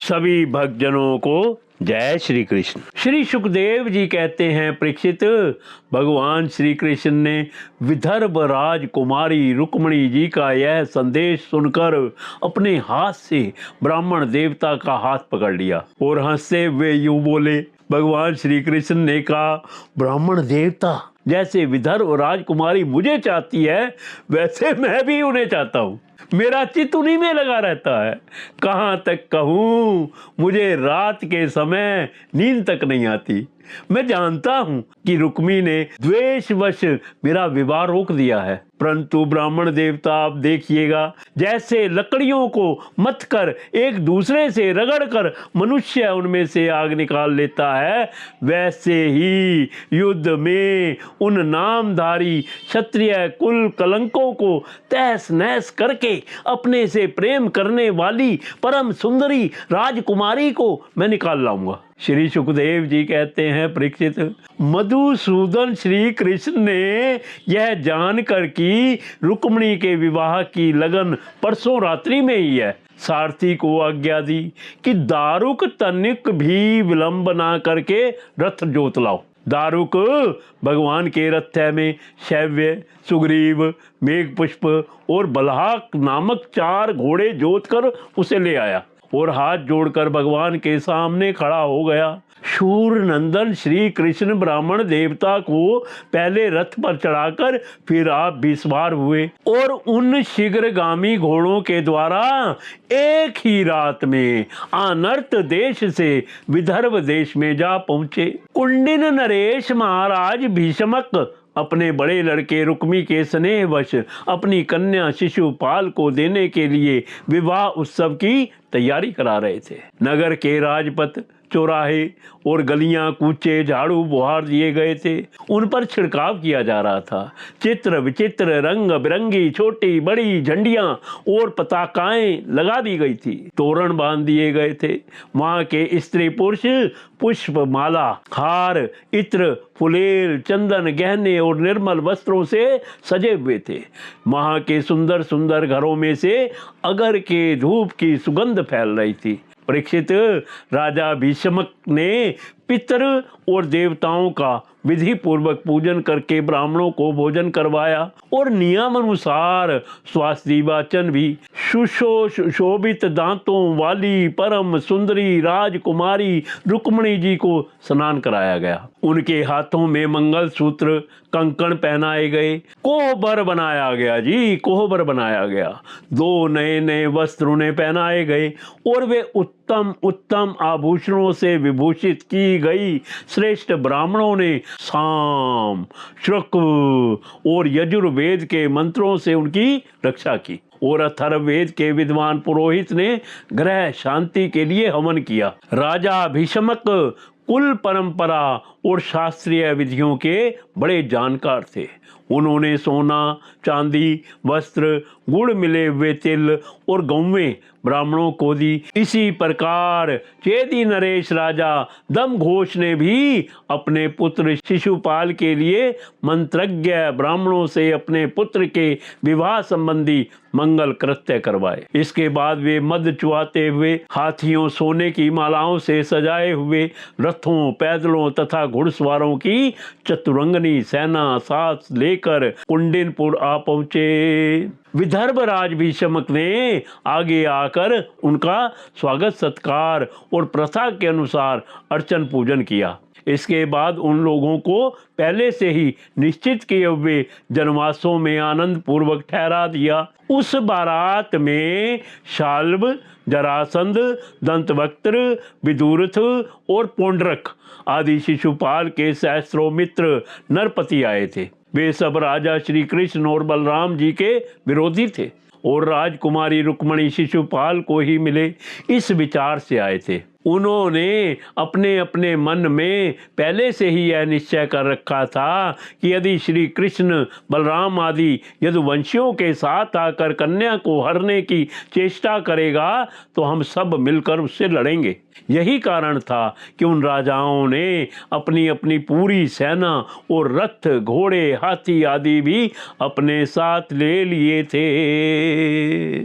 सभी भक्तजनों को जय श्री कृष्ण। श्री सुखदेव जी कहते हैं, परीक्षित, भगवान श्री कृष्ण ने विदर्भ राजकुमारी रुक्मिणी जी का यह संदेश सुनकर अपने हाथ से ब्राह्मण देवता का हाथ पकड़ लिया और हंसते हुए यूं बोले। भगवान श्री कृष्ण ने कहा, ब्राह्मण देवता जैसे विदर्भ राजकुमारी मुझे चाहती है, वैसे मैं भी उन्हें चाहता हूँ। मेरा चित्त उन्हीं में लगा रहता है। कहाँ तक कहूँ, मुझे रात के समय नींद तक नहीं आती। मैं जानता हूँ कि रुक्मी ने द्वेषवश मेरा विवाह रोक दिया है, परंतु ब्राह्मण देवता आप देखिएगा, जैसे लकड़ियों को मथ कर एक दूसरे से रगड़ कर मनुष्य उनमें से आग निकाल लेता है, वैसे ही युद्ध में उन नामधारी क्षत्रिय कुल कलंकों को तहस नहस करके अपने से प्रेम करने वाली परम सुंदरी राजकुमारी को मैं निकाल लाऊंगा। श्री सुखदेव जी कहते हैं, परीक्षित, मधुसूदन श्री कृष्ण ने यह जानकर कि रुक्मिणी के विवाह की लगन परसों रात्रि में ही है, सारथी को आज्ञा दी कि दारुक तनिक भी विलंब ना करके रथ जोत लाओ। दारुक भगवान के रथ में शैव्य, सुग्रीव, मेघपुष्प और बलहाक नामक 4 घोड़े जोत कर उसे ले आया और हाथ जोड़कर भगवान के सामने खड़ा हो गया। शूर नंदन श्री कृष्ण ब्राह्मण देवता को पहले रथ पर चढ़ाकर फिर आप भी सवार हुए और उन शीघ्रगामी घोड़ों के द्वारा एक ही रात में अनर्त देश से विदर्भ देश में जा पहुंचे। कुंडिन नरेश महाराज भीष्मक अपने बड़े लड़के रुक्मी के स्नेहवश अपनी कन्या शिशुपाल को देने के लिए विवाह उत्सव की तैयारी करा रहे थे। नगर के राजपथ, चौराहे और गलियां, कूचे, झाड़ू बुहार दिए गए थे। उन पर छिड़काव किया जा रहा था। चित्र विचित्र रंग बिरंगी छोटी बड़ी झंडियां और पताकाएं लगा दी गई थी। तोरण बांध दिए गए थे। वहां के स्त्री पुरुष पुष्प माला, हार, इत्र, फुलेल, चंदन, गहने और निर्मल वस्त्रों से सजे हुए थे। वहां के सुंदर सुंदर घरों में से अगर के धूप की सुगंध फैल रही थी। परीक्षित, राजा भीष्मक ने पितर और देवताओं का विधि पूर्वक पूजन करके ब्राह्मणों को भोजन करवाया और नियम अनुसार स्वास्थ्य वाचन भी। सुशोभित दांतों वाली परम सुंदरी राजकुमारी रुक्मिणी जी को स्नान कराया गया। उनके हाथों में मंगलसूत्र, कंकण पहनाए गए, कोहबर बनाया गया जी, कोहबर बनाया गया। 2 नए नए वस्त्र उन्हें पहनाए गए और वे उत्तम उत्तम आभूषणों से विभूषित की गई श्रेष्ठ ब्राह्मणों ने साम, श्रुक और यजुर्वेद के मंत्रों से उनकी रक्षा की और अथर्ववेद के विद्वान पुरोहित ने ग्रह शांति के लिए हवन किया। राजा भीष्मक कुल परंपरा और शास्त्रीय विधियों के बड़े जानकार थे। उन्होंने सोना, चांदी, वस्त्र, गुड़ मिले हुए तिल और गौवें ब्राह्मणों को दी। इसी प्रकार चेदी नरेश राजा दमघोष ने भी अपने पुत्र शिशुपाल के लिए मंत्रज्ञ ब्राह्मणों से अपने पुत्र के विवाह संबंधी मंगल कृत्य करवाए। इसके बाद वे मद चुआते हुए हाथियों, सोने की मालाओं से सजाए हुए रथों, पैदलों तथा घुड़सवारों की चतुरंगनी सेना साथ लेकर कुंडिनपुर आ पहुंचे। विदर्भ राज भीष्मक ने आगे आकर उनका स्वागत सत्कार और प्रथा के अनुसार अर्चन पूजन किया। इसके बाद उन लोगों को पहले से ही निश्चित किए हुए जनवासों में आनंद पूर्वक ठहरा दिया। उस बारात में शाल्व, जरासंध, दंतवक्त्र, विदुरथ और पौंड्रक आदि शिशुपाल के सहस्त्रों मित्र नरपति आए थे। वे सब राजा श्री कृष्ण और बलराम जी के विरोधी थे और राजकुमारी रुक्मिणी शिशुपाल को ही मिले, इस विचार से आए थे। उन्होंने अपने अपने मन में पहले से ही यह निश्चय कर रखा था कि यदि श्री कृष्ण, बलराम आदि यदुवंशियों के साथ आकर कन्या को हरने की चेष्टा करेगा तो हम सब मिलकर उससे लड़ेंगे। यही कारण था कि उन राजाओं ने अपनी अपनी पूरी सेना और रथ, घोड़े, हाथी आदि भी अपने साथ ले लिए थे।